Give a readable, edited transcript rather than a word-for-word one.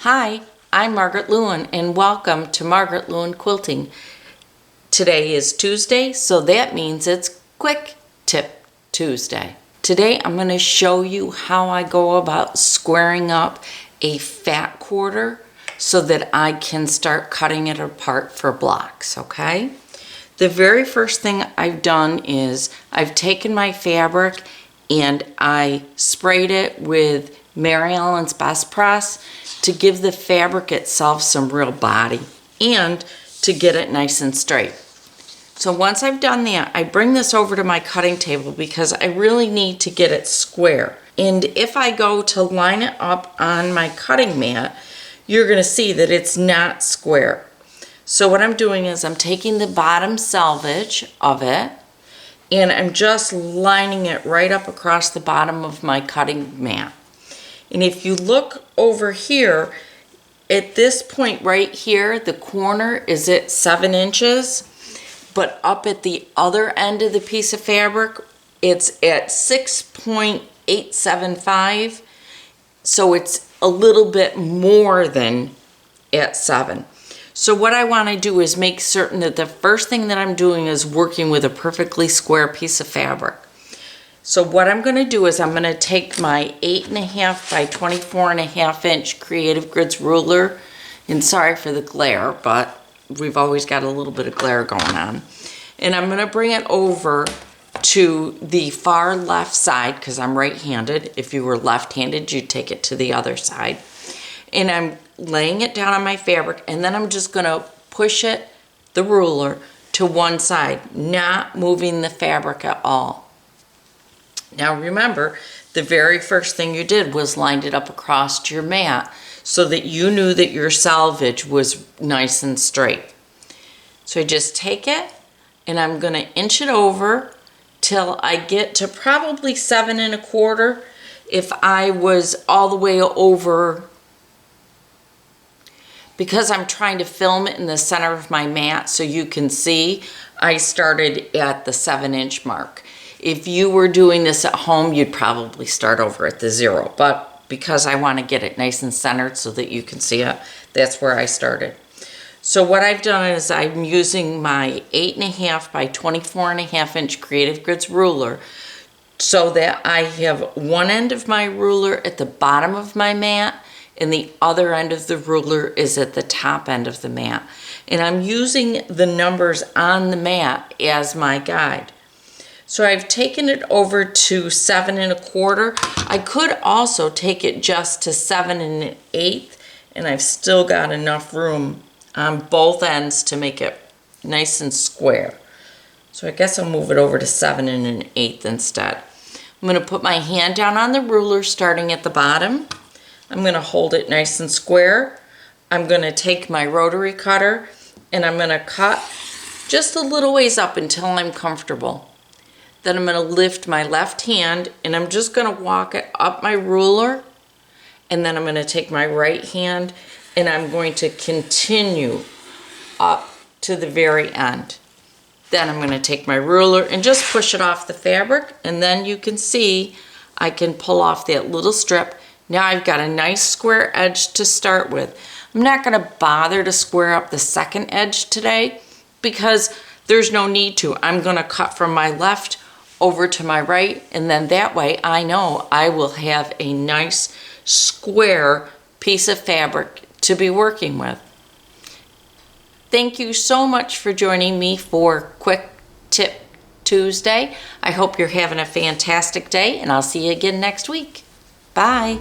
Hi, I'm Margaret Lewin and welcome to Margaret Lewin Quilting. Today is Tuesday, so that means it's Quick Tip Tuesday. Today I'm going to show you how I go about squaring up a fat quarter so that I can start cutting it apart for blocks, okay? The very first thing I've done is I've taken my fabric and I sprayed it with Mary Ellen's Best Press to give the fabric itself some real body and to get it nice and straight. So once I've done that, I bring this over to my cutting table because I really need to get it square. And if I go to line it up on my cutting mat, you're going to see that it's not square. So what I'm doing is I'm taking the bottom selvage of it and I'm just lining it right up across the bottom of my cutting mat. And if you look over here, at this point right here, the corner is at 7 inches, but up at the other end of the piece of fabric, it's at 6.875, so it's a little bit more than at 7. So what I want to do is make certain that the first thing that I'm doing is working with a perfectly square piece of fabric. So what I'm going to do is I'm going to take my 8.5 by 24.5 inch Creative Grids ruler, and sorry for the glare, but we've always got a little bit of glare going on. And I'm going to bring it over to the far left side because I'm right-handed. If you were left-handed, you'd take it to the other side. And I'm laying it down on my fabric, and then I'm just going to push it, the ruler, to one side, not moving the fabric at all. Now remember, the very first thing you did was lined it up across your mat so that you knew that your selvage was nice and straight. So I just take it and I'm going to inch it over till I get to probably 7 1/4. If I was all the way over, because I'm trying to film it in the center of my mat so you can see, I started at the 7 inch mark. If you were doing this at home, you'd probably start over at the 0. But because I want to get it nice and centered so that you can see it, that's where I started. So what I've done is I'm using my 8.5 by 24.5 inch Creative Grids ruler so that I have one end of my ruler at the bottom of my mat and the other end of the ruler is at the top end of the mat. And I'm using the numbers on the mat as my guide. So I've taken it over to 7 1/4. I could also take it just to 7 1/8, and I've still got enough room on both ends to make it nice and square. So I guess I'll move it over to 7 1/8 instead. I'm going to put my hand down on the ruler starting at the bottom. I'm going to hold it nice and square. I'm going to take my rotary cutter and I'm going to cut just a little ways up until I'm comfortable. Then I'm going to lift my left hand and I'm just going to walk it up my ruler, and then I'm going to take my right hand and I'm going to continue up to the very end. Then I'm going to take my ruler and just push it off the fabric, and then you can see I can pull off that little strip. Now I've got a nice square edge to start with. I'm not going to bother to square up the second edge today because there's no need to. I'm going to cut from my left over to my right, and then that way I know I will have a nice square piece of fabric to be working with. Thank you so much for joining me for Quick Tip Tuesday. I hope you're having a fantastic day, and I'll see you again next week. Bye.